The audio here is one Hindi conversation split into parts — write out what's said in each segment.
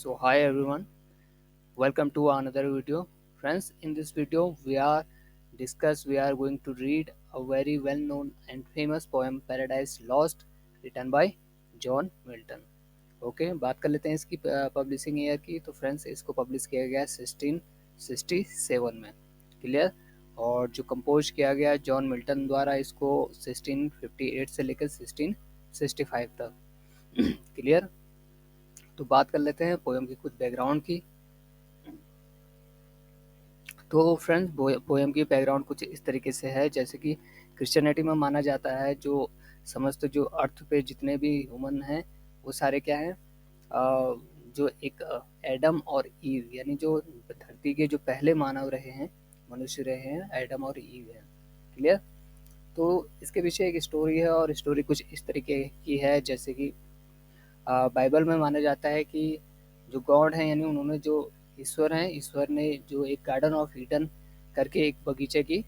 So hi everyone, welcome to another video. Friends, in this video we are going to read a very well known and famous poem Paradise Lost written by John Milton. Okay, बात कर लेते हैं इसकी पब्लिशिंग ईयर की. तो फ्रेंड्स, इसको पब्लिश किया गया 1667 में. क्लियर. और जो कंपोज किया गया जॉन मिल्टन द्वारा, इसको 1658 से लेकर 1665 तक. क्लियर. तो बात कर लेते हैं पोएम की कुछ बैकग्राउंड की. तो फ्रेंड्स, पोएम की बैकग्राउंड कुछ इस तरीके से है, जैसे कि क्रिश्चियनिटी में माना जाता है जो समस्त जो अर्थ पे जितने भी ह्यूमन हैं वो सारे क्या हैं, जो एक एडम और ईव, यानी जो धरती के जो पहले मानव रहे हैं, मनुष्य रहे हैं, एडम और ईव है. क्लियर. तो इसके पीछे एक स्टोरी है, और स्टोरी कुछ इस तरीके की है जैसे कि बाइबल में माना जाता है कि जो गॉड हैं, यानी उन्होंने जो ईश्वर हैं, ईश्वर ने जो एक गार्डन ऑफ ईडन करके एक बगीचे की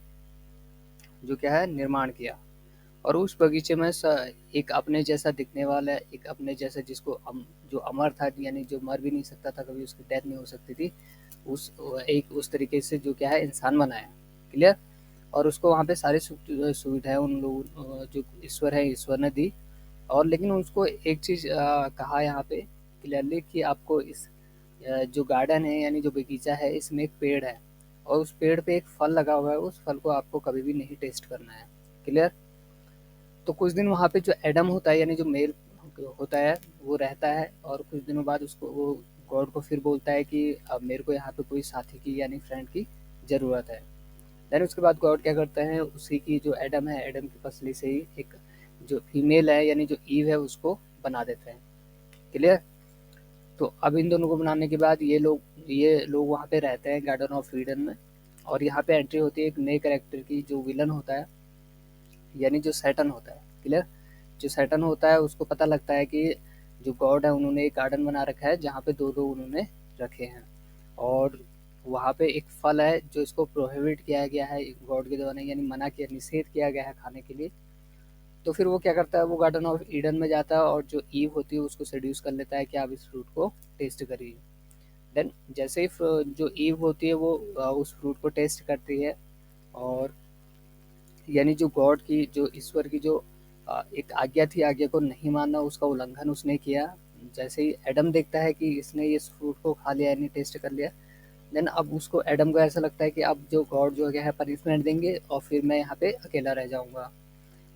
जो क्या है निर्माण किया. और उस बगीचे में एक अपने जैसा दिखने वाला, एक अपने जैसा जिसको जो अमर था, यानी जो मर भी नहीं सकता था, कभी उसकी डेथ नहीं हो सकती थी, उस तरीके से जो क्या है इंसान बनाया. क्लियर. और उसको वहाँ पे सारी सुविधाएं उन लोग जो ईश्वर है, ईश्वर ने दी. और लेकिन उसको एक चीज़ कहा यहाँ पे क्लियरली कि आपको इस जो गार्डन है, यानी जो बगीचा है, इसमें एक पेड़ है और उस पेड़ पे एक फल लगा हुआ है, उस फल को आपको कभी भी नहीं टेस्ट करना है. क्लियर. तो कुछ दिन वहाँ पे जो एडम होता है, यानी जो मेल होता है, वो रहता है. और कुछ दिनों बाद उसको वो गॉड को फिर बोलता है कि अब मेरे को यहाँ पे कोई साथी की यानी फ्रेंड की ज़रूरत है. देन उसके बाद गॉड क्या करते हैं, उसी की जो एडम है, एडम की पसली से ही एक जो फीमेल है, यानी जो ईव है, उसको बना देते हैं. क्लियर. तो अब इन दोनों को बनाने के बाद ये लोग वहाँ पे रहते हैं गार्डन ऑफ ईडन में. और यहाँ पे एंट्री होती है एक नए कैरेक्टर की, जो विलन होता है, यानी जो सैटन होता है. क्लियर. जो सैटन होता है उसको पता लगता है कि जो गॉड है उन्होंने एक गार्डन बना रखा है जहाँ पे दो लोग उन्होंने रखे हैं. और वहाँ पे एक फल है जो इसको प्रोहिबिट किया गया है गॉड के द्वारा, यानी मना किया, निषेध किया गया है खाने के लिए. तो फिर वो क्या करता है, वो गार्डन ऑफ ईडन में जाता है और जो ईव होती है उसको सेड्यूस कर लेता है कि आप इस फ्रूट को टेस्ट करिए. देन जैसे ही जो ईव होती है वो उस फ्रूट को टेस्ट करती है. और यानी जो गॉड की, जो ईश्वर की जो एक आज्ञा थी, आज्ञा को नहीं मानना, उसका उल्लंघन उसने किया. जैसे ही एडम देखता है कि इसने इस फ्रूट को खा लिया, यानी टेस्ट कर लिया, देन अब उसको, एडम को ऐसा लगता है कि अब जो गॉड जो है पनिशमेंट देंगे और फिर मैं यहाँ पे अकेला रह जाऊँगा.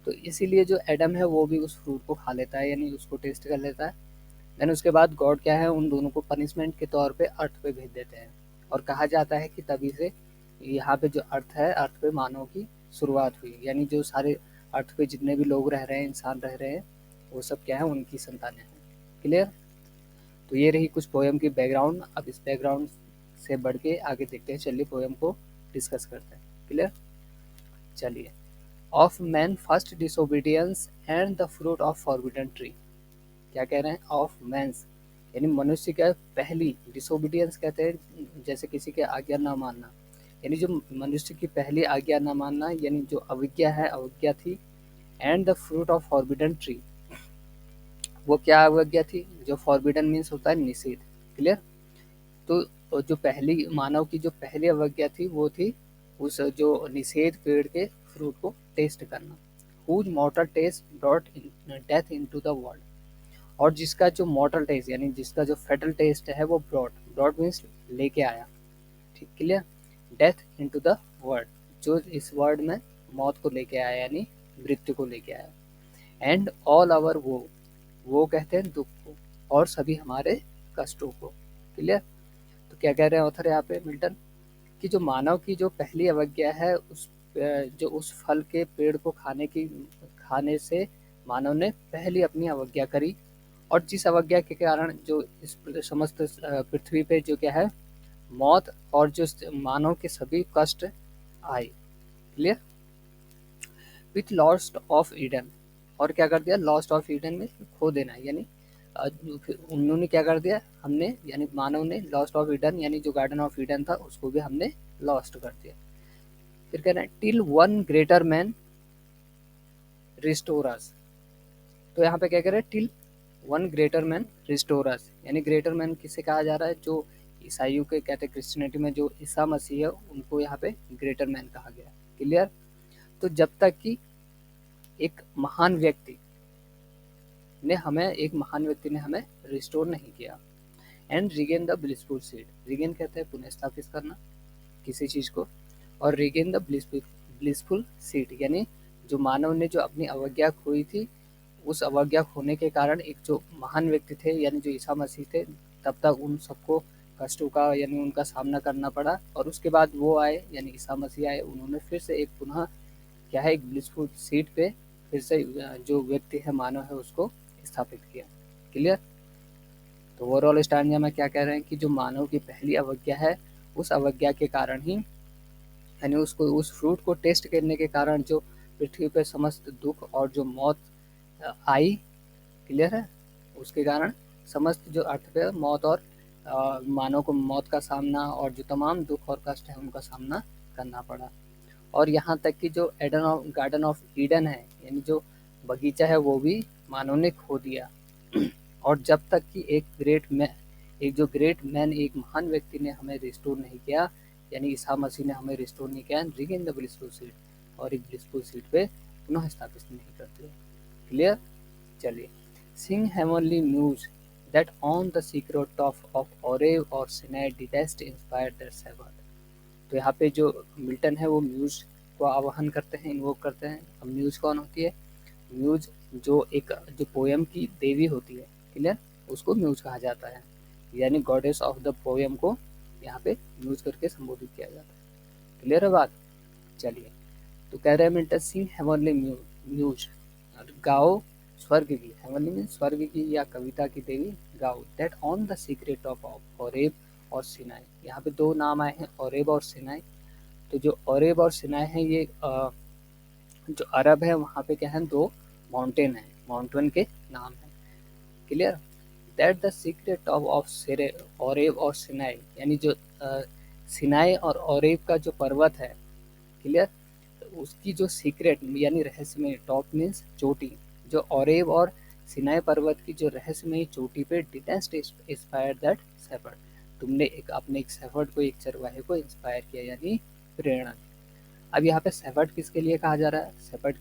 तो इसीलिए जो एडम है वो भी उस फ्रूट को खा लेता है, यानी उसको टेस्ट कर लेता है. देन उसके बाद गॉड क्या है, उन दोनों को पनिशमेंट के तौर पे अर्थ पे भेज देते हैं. और कहा जाता है कि तभी से यहाँ पे जो अर्थ है, अर्थ पे मानव की शुरुआत हुई, यानी जो सारे अर्थ पे जितने भी लोग रह रहे हैं, इंसान रह रहे हैं, वो सब क्या है, उनकी संतानें हैं. क्लियर. तो ये रही कुछ पोएम की बैकग्राउंड. अब इस बैकग्राउंड से बढ़ के आगे देखते हैं, चलिए पोएम को डिस्कस करते हैं. क्लियर. चलिए. Of man first disobedience and the fruit of forbidden tree. क्या कह रहे हैं, ऑफ मैंस, यानी मनुष्य का पहली, डिसोबीडियंस कहते हैं जैसे किसी के आज्ञा ना मानना, यानी जो मनुष्य की पहली आज्ञा ना मानना, यानी जो अविज्ञा है, अवज्ञा थी. And the fruit of forbidden tree, वो क्या अवज्ञा थी, जो फॉरबिडन मीन्स होता है निषेध. क्लियर. तो जो पहली मानव की जो पहली अवज्ञा थी वो थी उस जो निषेध पेड़ के फ्रूट को टेस्ट करना. Whose mortal taste brought death into the world. और जिसका जो मॉर्टल टेस्ट, यानी जिसका जो फेटल टेस्ट है, वो ब्रॉट, ब्रॉट मीन्स लेके आया. ठीक. Clear. Death into the world, जो इस वर्ल्ड में मौत को लेके आया, यानी मृत्यु को लेके आया. एंड ऑल आवर वो कहते हैं दुख को, और सभी हमारे कष्टों को. क्लियर. तो क्या कह रहे हैं ऑथर यहाँ पे मिल्टन, कि जो मानव की जो पहली अवज्ञा है, जो उस फल के पेड़ को खाने से मानव ने पहली अपनी अवज्ञा करी. और जिस अवज्ञा के कारण जो इस समस्त पृथ्वी पे जो क्या है, मौत और जो मानव के सभी कष्ट आए. Clear. With lost of Eden, और क्या कर दिया, लॉस्ट ऑफ ईडन में खो देना, यानी उन्होंने क्या कर दिया, हमने यानी मानव ने लॉस्ट ऑफ ईडन, यानी जो गार्डन ऑफ ईडन था उसको भी हमने लॉस्ट कर दिया. फिर कह रहे हैं till one greater man restore us. तो यहाँ पे क्या कह रहे हैं, till one greater man restore us, यानी ग्रेटर मैन किसे कहा जा रहा है, जो ईसाइयों के कहते हैं क्रिश्चियनिटी में जो ईसा मसीह है उनको यहाँ पे ग्रेटर मैन कहा गया। क्लियर। तो जब तक कि एक महान व्यक्ति ने हमें रिस्टोर नहीं किया। And regain the blissful seat, regain कहते हैं पुनः स्थापित करना किसी चीज को, और रिगेन द ब्लिसफुल सीट यानी जो मानव ने जो अपनी अवज्ञा खोई थी, उस अवज्ञा खोने के कारण एक जो महान व्यक्ति थे यानी जो ईसा मसीह थे, तब तक उन सबको कष्टों का यानी उनका सामना करना पड़ा, और उसके बाद वो आए यानी ईसा मसीह आए, उन्होंने फिर से एक पुनः क्या है एक ब्लिसफुल सीट पे फिर से जो व्यक्ति है मानव है उसको स्थापित किया। क्लियर। तो ओवरऑल स्टांजा में क्या कह रहे हैं कि जो मानव की पहली अवज्ञा है, उस अवज्ञा के कारण ही यानी उसको उस फ्रूट को टेस्ट करने के कारण जो पृथ्वी पे समस्त दुख और जो मौत आई। क्लियर है। उसके कारण समस्त जो अर्थ पे मौत और मानव को मौत का सामना और जो तमाम दुख और कष्ट है उनका सामना करना पड़ा। और यहाँ तक कि जो गार्डन ऑफ ईडन है यानी जो बगीचा है वो भी मानव ने खो दिया। और जब तक कि एक जो ग्रेट मैन एक महान व्यक्ति ने हमें रिस्टोर नहीं किया यानी ईसा मसीह ने हमें रिस्टोर नहीं किया, रिगेन द ब्लिसफुल सीट और एक ब्लिसफुल सीट पे पुनः स्थापित नहीं करते। क्लियर। चलिए, sing heavenly muse that on the secret top of Oreb or Sinai didst inspired that seven. तो यहाँ पे जो मिल्टन है वो म्यूज को आवाहन करते हैं, इन्वोक करते हैं। अब म्यूज कौन होती है? म्यूज जो पोएम की देवी होती है। क्लियर। उसको म्यूज कहा जाता है, यानी गॉडेस ऑफ द पोएम को यहाँ पे म्यूज करके संबोधित किया जाता है। क्लियर है बात। चलिए, तो कह रहे हैं मिल्टन सिंग हेवनली म्यूज, गाओ स्वर्ग की, हेवनली मीन स्वर्ग की या कविता की देवी गाओ, that on the secret of Oreb और सिनाई। यहाँ पे दो नाम आए हैं, ओरेब और सिनाई। तो जो ओरेब और सिनाई है ये जो अरब है वहाँ पे क्या है, दो माउंटेन है, माउंटेन के नाम है। Clear. That the secret of Oreb और सिनाई, यानी जो सिनाई और ओरेब का जो पर्वत है। क्लियर। तो उसकी जो सीक्रेट यानी रहस्यमय, टॉप मीन्स चोटी, जो ओरेब और सिनाई पर्वत की जो रहस्यमय चोटी पे डिटेस्ट इंस्पायर दैट शेफर्ड, तुमने अपने एक शेफर्ड को, एक चरवाहे को इंस्पायर किया यानी प्रेरणा। अब यहाँ पे शेफर्ड किसके लिए कहा जा रहा है? शेफर्ड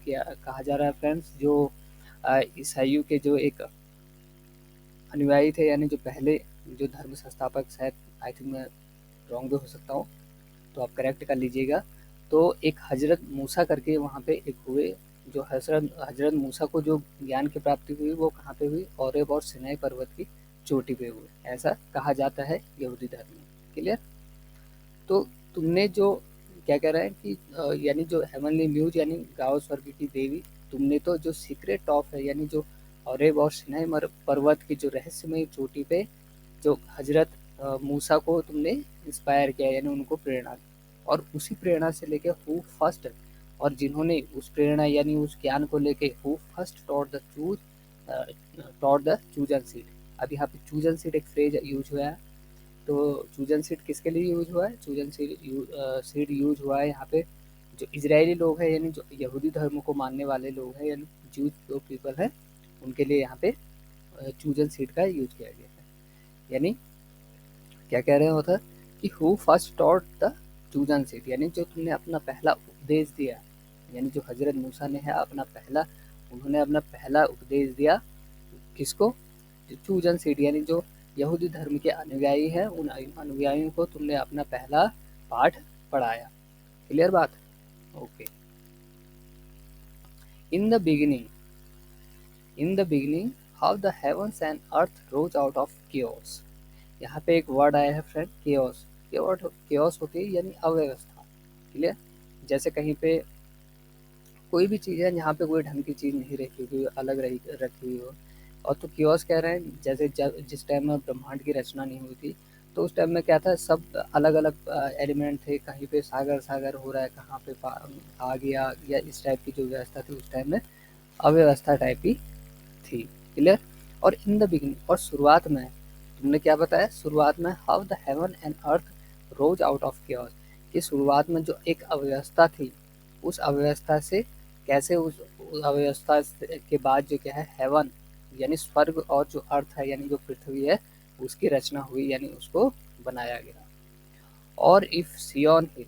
कहा जा रहा है फ्रेंड्स जो ईसाइयों के जो एक अनुयायी थे, यानी जो पहले जो धर्म संस्थापक, शायद आई थिंक मैं रॉन्ग भी हो सकता हूँ तो आप करेक्ट कर लीजिएगा। तो एक हजरत मूसा करके वहाँ पे एक हुए, जो हजरत मूसा को जो ज्ञान की प्राप्ति हुई वो कहाँ पे हुई? ओरेब और सिनाई पर्वत की चोटी पे हुई, ऐसा कहा जाता है यहूदी धर्म में। क्लियर। तो तुमने जो क्या कह रहा है कि यानी जो हेवनली म्यूज यानी गाओ स्वर्ग की देवी, तुमने तो जो सीक्रेट टॉप है यानी जो ओरेब और सिनाई पर्वत की जो रहस्यमय चोटी पे जो हजरत मूसा को तुमने इंस्पायर किया यानी उनको प्रेरणा दी, और उसी प्रेरणा से लेके हु फर्स्ट, और जिन्होंने उस प्रेरणा यानी उस ज्ञान को लेके who first taught the chosen seed. अब यहाँ पे चूजन सीड एक फ्रेज यूज हुआ है। तो चूजन सीड किसके लिए यूज हुआ है? चूजन सीड यूज हुआ है यहाँ पे जो इजरायली लोग हैं यानी जो यहूदी धर्म को मानने वाले लोग हैं यानी जूज जो पीपल है उनके लिए यहाँ पे चूजन सीड का यूज किया गया है। यानी क्या कह रहे होता कि who first taught the chosen seed, यानी जो तुमने अपना पहला उपदेश दिया, यानी जो हजरत मूसा ने है उन्होंने अपना पहला उपदेश दिया किसको? जो चूजन सीड यानी जो यहूदी धर्म के अनुयायी है, उन अनुयायियों को तुमने अपना पहला पाठ पढ़ाया। क्लियर बात। Okay. In the beginning how the heavens and earth rose out of chaos. यहाँ पे एक वर्ड आया है फ्रेंड, केओस। केओस होती है यानी अव्यवस्था। क्लियर। जैसे कहीं पे कोई भी चीज़ है जहाँ पे कोई ढंग की चीज़ नहीं रखी हुई, अलग रखी हुई हो, और तो कियोस कह रहे हैं जैसे जिस टाइम में ब्रह्मांड की रचना नहीं हुई थी तो उस टाइम में क्या था, सब अलग अलग एलिमेंट थे, कहीं पे सागर हो रहा है, कहाँ पे आ गया, या इस टाइप की जो व्यवस्था थी उस टाइम में अव्यवस्था टाइप की थी। क्लियर। और इन द बिगिनिंग, और शुरुआत में तुमने क्या बताया? शुरुआत में how the heaven and earth rose out of chaos, कि शुरुआत में जो एक अव्यवस्था थी उस अव्यवस्था से कैसे उस अव्यवस्था के बाद जो क्या है हेवन यानी स्वर्ग और जो अर्थ है यानी जो पृथ्वी है उसकी रचना हुई यानी उसको बनाया गया। और इफ सियोन हिल,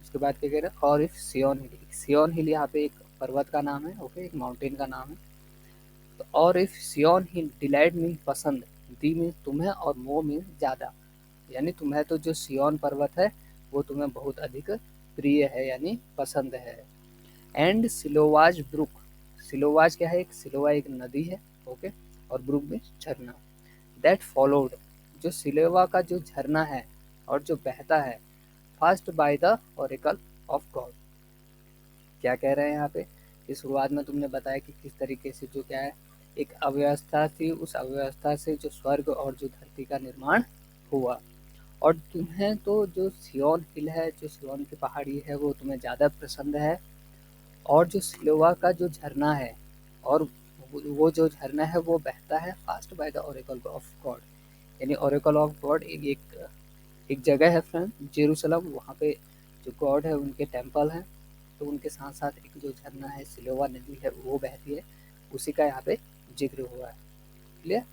उसके बाद क्या कह रहे हैं, और इफ सियोन हिल, सियोन हिल यहाँ पे एक पर्वत का नाम है, ओके, एक माउंटेन का नाम है। तो और इफ सियोन हिल डिलाइट मीन पसंद, दी मीन तुम्हें, और मो मीन ज़्यादा, यानी तुम्हें तो जो सियोन पर्वत है वो तुम्हें बहुत अधिक प्रिय है यानी पसंद है। एंड सिलोवाज ब्रुक, सिलोवाज क्या है, एक सिलोवा एक नदी है, ओके, और ब्रुक में झरना, दैट फॉलोड, जो सिलोवा का जो झरना है और जो बहता है, first by the Oracle of God. क्या कह रहे हैं यहाँ पे, कि शुरुआत में तुमने बताया कि किस तरीके से जो क्या है एक अव्यवस्था थी, उस अव्यवस्था से जो स्वर्ग और जो धरती का निर्माण हुआ। और तुम्हें तो जो सियोन हिल है, जो सियोन की पहाड़ी है वो तुम्हें ज़्यादा पसंद है, और जो सिलोवा का जो झरना है, और वो जो झरना है वो बहता है fast by the Oracle of God, यानी ओरेकल ऑफ गॉड एक जगह है फ्रेंड, जेरूसलम, वहाँ पे जो गॉड है उनके टेम्पल हैं, तो उनके साथ साथ एक जो झरना है सिलोवा नदी है वो बहती है, उसी का यहाँ पे जिक्र हुआ है। क्लियर।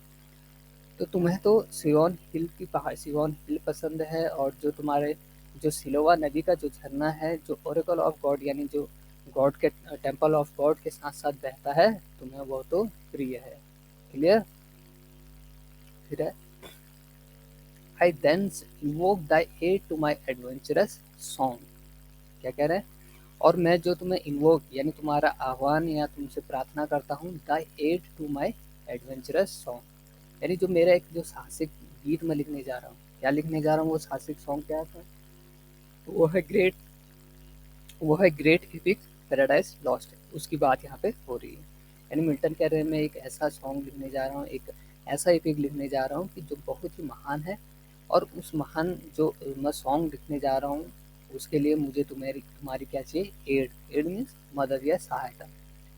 तो तुम्हें तो सियोन हिल की पहाड़, सियोन हिल पसंद है, और जो तुम्हारे जो सिलोवा नदी का जो झरना है जो ओरेकल ऑफ गॉड यानी जो गॉड के टेम्पल ऑफ गॉड के साथ साथ बहता है, तुम्हें वो तो प्रिय है। क्लियर। फिर है, I then invoke thy aid to my adventurous song. क्या कह रहे हैं, और मैं जो तुम्हें इन्वोक यानी तुम्हारा आह्वान या तुमसे प्रार्थना करता हूँ, thy aid to my adventurous song, यानी जो मेरा एक जो साहसिक गीत मैं लिखने जा रहा हूँ, क्या लिखने जा रहा हूँ, वो साहसिक सॉन्ग क्या है, वो है ग्रेट, वो है ग्रेट एपिक पैराडाइज लॉस्ट, उसकी बात यहाँ पे हो रही है। यानी मिल्टन कह रहे हैं मैं एक ऐसा सॉन्ग लिखने जा रहा हूँ, एक ऐसा एपिक लिखने जा रहा हूँ कि जो बहुत ही महान है, और उस महान जो मैं सॉन्ग लिखने जा रहा हूँ उसके लिए मुझे तुम्हारी क्या चाहिए, एड, एड मीन्स मदद या सहायता,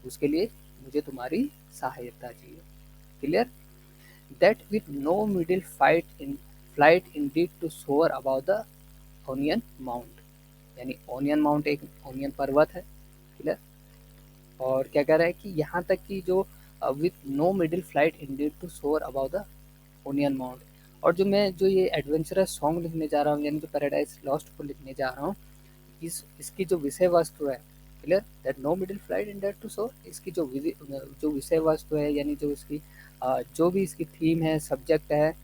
उसके लिए मुझे तुम्हारी सहायता चाहिए। Clear. That with no middle flight indeed to soar about the Aonian mount, यानी ओनियन माउंट एक ओनियन पर्वत है। क्लियर। और क्या कह रहा है कि यहाँ तक कि जो with no middle flight indeed to soar about the Aonian mount, और जो मैं जो ये एडवेंचरस सॉन्ग लिखने जा रहा हूँ यानी जो पैराडाइज लॉस्ट को लिखने जा रहा हूँ, इसकी जो विषय वस्तु है, clear, that no middle flight in that to soar, इसकी जो विषय वस्तु है यानी जो इसकी जो भी इसकी थीम है, सब्जेक्ट है,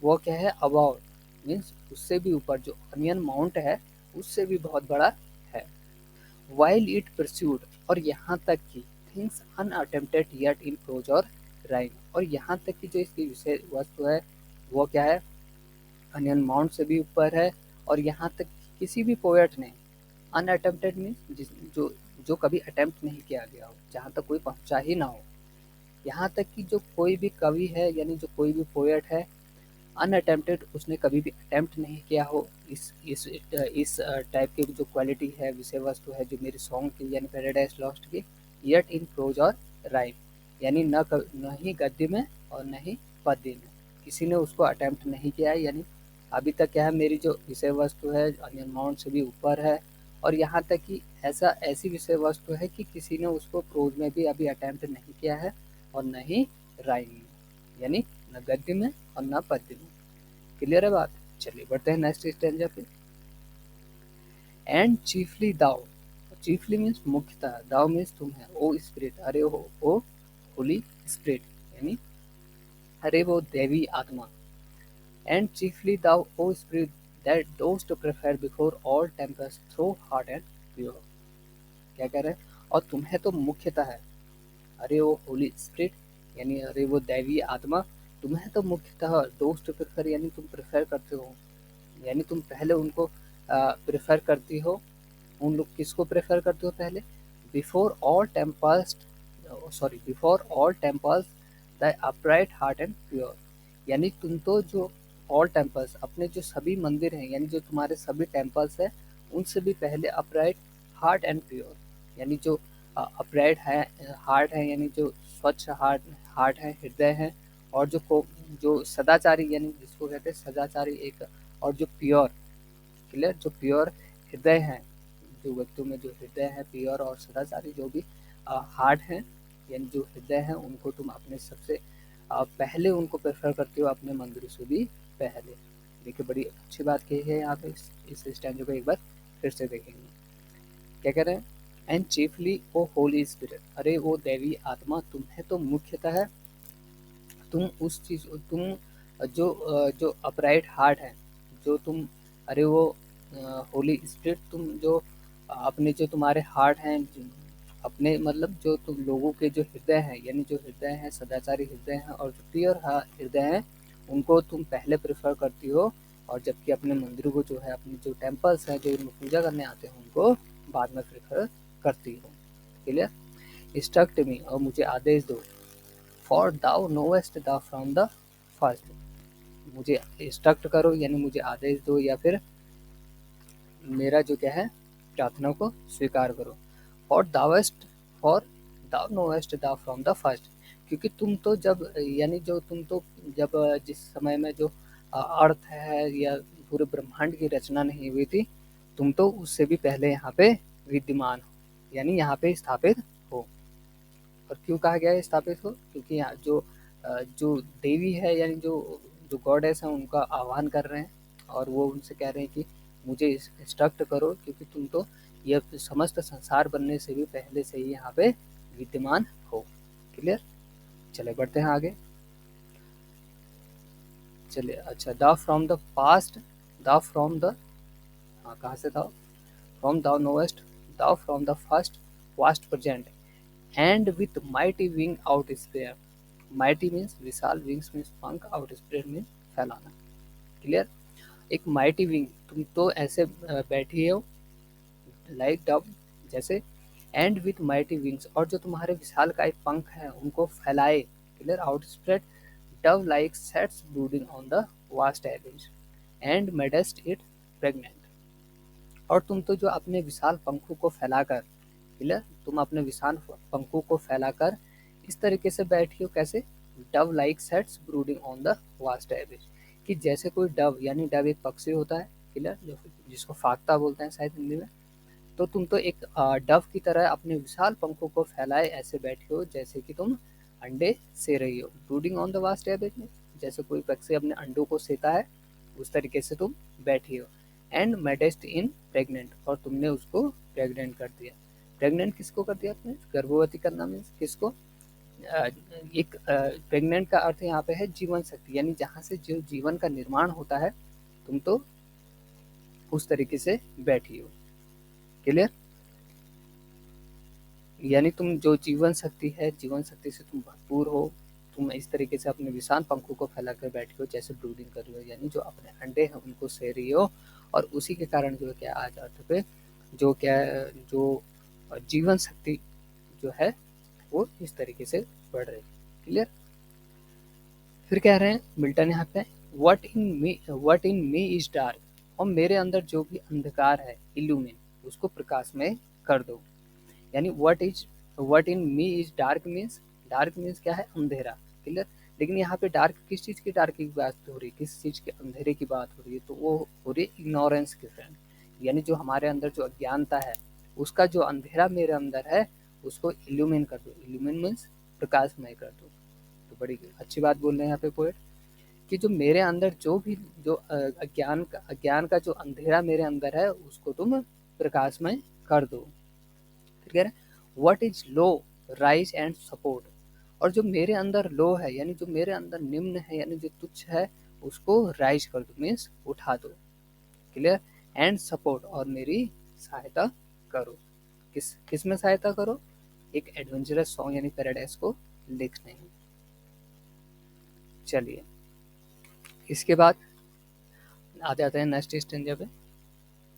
वो क्या है, अबाउट मीन्स उससे भी ऊपर, जो अनियन माउंट है उससे भी बहुत बड़ा है। वाइल इट परस्यूड, और यहाँ तक कि things unattempted yet in prose और राइम, और यहाँ तक कि जो इसकी विषय वस्तु है वो क्या है, अनियन माउंट से भी ऊपर है, और यहाँ तक किसी भी पोएट ने, अनअटेम्प्टेड मीन्स जो जो कभी अटेम्प्ट नहीं किया गया हो, जहाँ तक कोई पहुँचा ही ना हो, यहाँ तक कि जो कोई भी कवि है यानी जो कोई भी पोएट है, अनअटेम्प्टेड, उसने कभी भी अटेम्प्ट नहीं किया हो इस टाइप की जो क्वालिटी है, विषय वस्तु है जो मेरे सॉन्ग की यानी पैराडाइज लॉस्ट की, येट इन प्रोज और राइम, यानी न ही गद्य में और न ही पद्य में किसी ने उसको अटेम्प्ट नहीं किया है, यानी अभी तक क्या है, मेरी जो विषय वस्तु है अनियन माउंट से भी ऊपर है, और यहाँ तक कि ऐसी विषय वस्तु है कि किसी ने उसको प्रोज में भी अभी अटेम्प्ट नहीं किया है, और न ही राइम में, यानी न गद्य में और न पद्य में। क्लियर है बात। चलिए बढ़ते हैं नेक्स्ट स्टेंजा पे। एंड चीफली दाओ, चीफली मीन्स मुख्यतः, दाओ मीन्स तुम है, ओ स्पिरिट, अरे हो ओ होली स्पिरिट, यानी अरे वो देवी आत्मा, and chiefly thou O spirit that dost prefer before all temples throw heart and pure. क्या कह रहे हैं, और तुम्हें तो मुख्यतः है, अरे वो होली स्पिरिट, यानी अरे वो दैवी आत्मा, तुम्हें तो मुख्यतः दोस्त प्रेफर, यानी तुम प्रेफर करते हो, यानी तुम पहले उनको प्रेफर करती हो, उन लोग किसको प्रेफर करते हो पहले, before all temples, sorry before all temples the upright heart and pure, यानी तुम तो जो ऑल टेम्पल्स, अपने जो सभी मंदिर हैं यानी जो तुम्हारे सभी टेम्पल्स हैं, उनसे भी पहले अपराइट हार्ट एंड प्योर, यानी जो अपराइट है हार्ट है, यानी जो स्वच्छ हार्ट है, हृदय है, और जो सदाचारी यानी जिसको कहते हैं सदाचारी एक, और जो प्योर, क्लियर, जो प्योर हृदय है, जो व्यक्तियों में जो हृदय है प्योर और सदाचारी जो भी हार्ट है, यानी जो हृदय है, उनको तुम अपने सबसे आप पहले उनको प्रेफर करते हो अपने मंदिरों से भी पहले। देखिए बड़ी अच्छी बात कही है यहाँ पे, इस स्टैंजो को एक बार फिर से देखेंगे। क्या कह रहे हैं? And chiefly O holy spirit, अरे वो दैवी आत्मा तुम्हें तो मुख्यतः है, तुम उस चीज तुम जो अपराइट हार्ट है, जो तुम, अरे वो होली स्पिरिट, तुम जो अपने जो तुम्हारे हार्ट हैं, अपने मतलब जो तुम लोगों के जो हृदय हैं, यानी जो हृदय हैं सदाचारी हृदय हैं और जो प्योर हृदय हैं, उनको तुम पहले प्रेफर करती हो, और जबकि अपने मंदिरों को जो है, अपने जो टेम्पल्स हैं जो इनमें पूजा करने आते हैं, उनको बाद में प्रेफर करती हो। क्लियर? इंस्ट्रक्ट मी, और मुझे आदेश दो, for thou knowest the from the first, मुझे इंस्ट्रक्ट करो यानी मुझे आदेश दो, या फिर मेरा जो क्या है प्रार्थना को स्वीकार करो। फॉर दावेस्ट, for thou knowest the from the first, क्योंकि तुम तो जब यानी जो तुम तो जब जिस समय में जो अर्थ है या पूरे ब्रह्मांड की रचना नहीं हुई थी, तुम तो उससे भी पहले यहाँ पे विद्यमान हो, यानी यहाँ पे स्थापित हो। और क्यों कहा गया है स्थापित हो? क्योंकि यहाँ जो देवी है यानी जो जो गॉडेस हैं उनका आह्वान कर रहे हैं, और वो उनसे कह रहे हैं कि मुझे इंस्ट्रक्ट करो, क्योंकि तुम तो यह समस्त संसार बनने से भी पहले से ही यहाँ पे विद्यमान हो। क्लियर? चले बढ़ते हैं आगे। चलिए अच्छा, the from the past, the from the, हाँ कहाँ से था? From the knowest, the from the first wast present and with mighty wing out sprayer, mighty means विशाल, विंग्स मीन्स पंख, आउट स्प्रेड मीन्स फैलाना। क्लियर? एक माइटी विंग, तुम तो ऐसे बैठी हो लाइक डव जैसे, एंड विथ माइटी विंग्स, और जो तुम्हारे विशाल का एक पंख है उनको फैलाए। Clear? Outspread dove like sets brooding on the vast arise and madest it pregnant, और तुम तो जो अपने विशाल पंखों को फैलाकर, क्लियर, तुम अपने विशाल पंखों को फैलाकर इस तरीके से बैठी हो, कैसे? Dove like sets brooding on the vast एरिज, कि जैसे कोई डव, यानी डव एक पक्षी होता है, क्लियर, जो जिसको फाख्ता बोलते हैं शायद हिंदी में, तो तुम तो एक डव की तरह अपने विशाल पंखों को फैलाए ऐसे बैठी हो जैसे कि तुम अंडे से रही हो। ब्रूडिंग ऑन द वास्ट एरिज में जैसे कोई पक्षी अपने अंडों को सेता है, उस तरीके से तुम बैठी हो। एंड मेडेस्ट इन प्रेग्नेंट, और तुमने उसको प्रेग्नेंट कर दिया। प्रेग्नेंट किसको कर दिया आपने? गर्भवती करना मीन्स किसको? एक प्रेग्नेंट का अर्थ यहाँ पे है जीवन शक्ति, यानी जहाँ से जो जीवन का निर्माण होता है, तुम तो उस तरीके से बैठी हो। क्लियर? यानी तुम जो जीवन शक्ति है, जीवन शक्ति से तुम भरपूर हो, तुम इस तरीके से अपने विशाल पंखों को फैलाकर बैठी हो जैसे ब्रूडिंग कर रही हो, यानी जो अपने अंडे हैं उनको सह रही हो, और उसी के कारण जो है क्या आज अर्थ पे जो क्या जो जीवन शक्ति जो है वो इस तरीके से बढ़ रही है। क्लियर? फिर कह रहे हैं मिल्टन यहाँ पे, what in me is dark, और मेरे अंदर जो भी अंधकार है, इल्यूमिन, उसको प्रकाश में कर दो। यानी what in me is dark means क्या है? अंधेरा। क्लियर? लेकिन यहाँ पे डार्क किस चीज़ की डार्क की बात हो रही है, किस चीज़ के अंधेरे की बात हो रही है? तो वो हो रही है इग्नोरेंस की फ्रेंड, यानी जो हमारे अंदर जो अज्ञानता है, उसका जो अंधेरा मेरे अंदर है उसको इल्यूमिन कर दो। इल्यूमिन मीन्स प्रकाशमय कर दो। तो बड़ी अच्छी बात बोल रहे हैं यहाँ पे पोएट, कि जो मेरे अंदर जो भी जो अज्ञान का जो अंधेरा मेरे अंदर है उसको तुम प्रकाशमय कर दो। ठीक है? What is low rise and support, और जो मेरे अंदर लो है यानी जो मेरे अंदर निम्न है यानी जो तुच्छ है उसको राइज कर दो, मीन्स उठा दो। क्लियर? एंड सपोर्ट, और मेरी सहायता करो। किस किस में सहायता करो? एक एडवेंचरस सॉन्ग यानी पैराडाइज को लिखने में। चलिए इसके बाद आ जाते हैं नेक्स्ट स्टेंजा पे।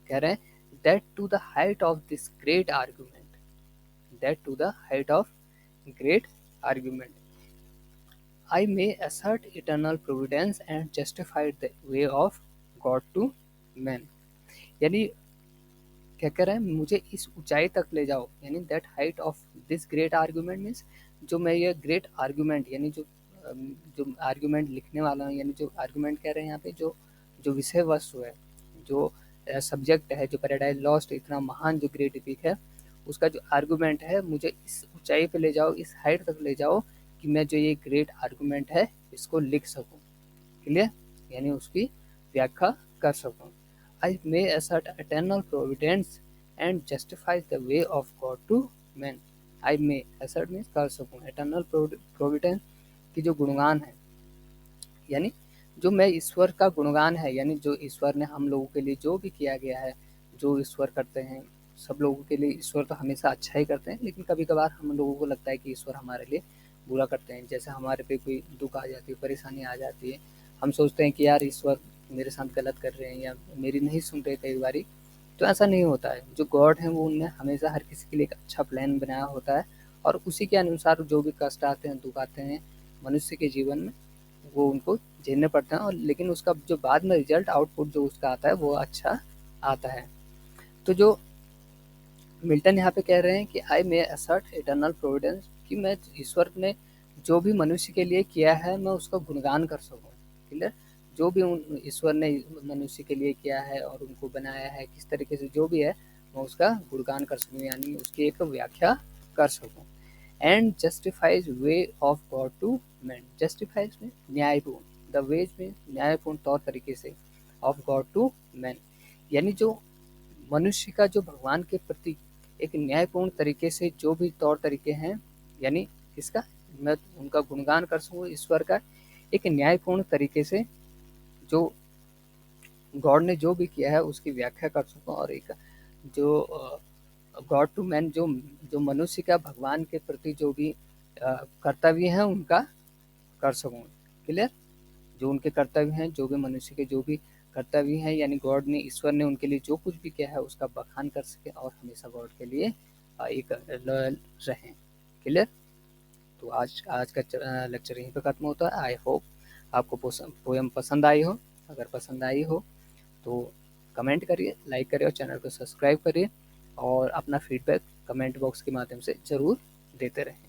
कह रहे हैं that to the height of this great argument, that to the height of great argument I may assert eternal providence and justify the way of God to men, यानी क्या कह रहा है? मुझे इस ऊंचाई तक ले जाओ, यानी that height of this great argument means जो मैं ये ग्रेट आर्गुमेंट यानी जो आर्गुमेंट लिखने वाला हूँ, यानी जो आर्गुमेंट कह रहे हैं यहाँ पे, जो जो विषय वस्तु है, जो सब्जेक्ट है, जो पैराडाइज लॉस्ट इतना महान जो ग्रेट एपिक है, उसका जो आर्गुमेंट है, मुझे इस ऊंचाई पे ले जाओ, इस हाइट तक ले जाओ कि कि मैं जो ये ग्रेट आर्गुमेंट है इसको लिख सकूं। क्लियर, यानी उसकी व्याख्या कर सकूं। I may assert eternal providence and justify the way of God to man. I may assert means कर सकूं, एटर्नल प्रोविडेंस की जो गुणगान है, यानी जो मैं ईश्वर का गुणगान है, यानी जो ईश्वर ने हम लोगों के लिए जो भी किया गया है, जो ईश्वर करते हैं सब लोगों के लिए। ईश्वर तो हमेशा अच्छा ही करते हैं, लेकिन कभी कभार हम लोगों को लगता है कि ईश्वर हमारे लिए बुरा करते हैं। जैसे हमारे पे कोई दुख आ जाती है, परेशानी आ जाती है, हम सोचते हैं कि यार ईश्वर मेरे साथ गलत कर रहे हैं या मेरी नहीं सुन रहे कई बारी। तो ऐसा नहीं होता है। जो गॉड है वो उनने हमेशा हर किसी के लिए एक अच्छा प्लान बनाया होता है, और उसी के अनुसार जो भी कष्ट आते हैं, दुख आते हैं मनुष्य के जीवन में, वो उनको झेलने पड़ते हैं, और लेकिन उसका जो बाद में रिजल्ट आउटपुट जो उसका आता है वो अच्छा आता है। तो जो मिल्टन यहाँ पे कह रहे हैं कि आई मे असर्ट इटर्नल प्रोविडेंस, कि मैं ईश्वर ने जो भी मनुष्य के लिए किया है मैं उसका गुणगान कर सकूं। क्लियर, जो भी ईश्वर ने मनुष्य के लिए किया है और उनको बनाया है किस तरीके से जो भी है, मैं उसका गुणगान कर सकूं, यानी उसकी एक व्याख्या कर सकूं। And justifies ways of God to man. Justifies में न्यायपूर्ण, द वेज में न्यायपूर्ण तौर तरीके से, ऑफ गॉड टू मैन, यानी जो मनुष्य का जो भगवान के प्रति एक न्यायपूर्ण तरीके से जो भी तौर तरीके हैं, यानी किसका, मैं उनका गुणगान कर सकूँ ईश्वर का एक न्यायपूर्ण तरीके से, जो गॉड ने जो भी किया है उसकी व्याख्या कर सकूँ, और एक जो गॉड टू मैन, जो मनुष्य का भगवान के प्रति जो भी कर्तव्य है उनका कर सकूँ। क्लियर, जो उनके कर्तव्य हैं, जो भी मनुष्य के जो भी कर्तव्य हैं, यानी गॉड ने, ईश्वर ने उनके लिए जो कुछ भी किया है उसका बखान कर सके और हमेशा गॉड के लिए एक लॉयल रहें। क्लियर, तो आज आज का लेक्चर यहीं पे खत्म होता है। आई होप आपको पोएम पसंद आई हो। अगर पसंद आई हो तो कमेंट करिए, लाइक करिए और चैनल को सब्सक्राइब करिए, और अपना फीडबैक कमेंट बॉक्स के माध्यम से ज़रूर देते रहें।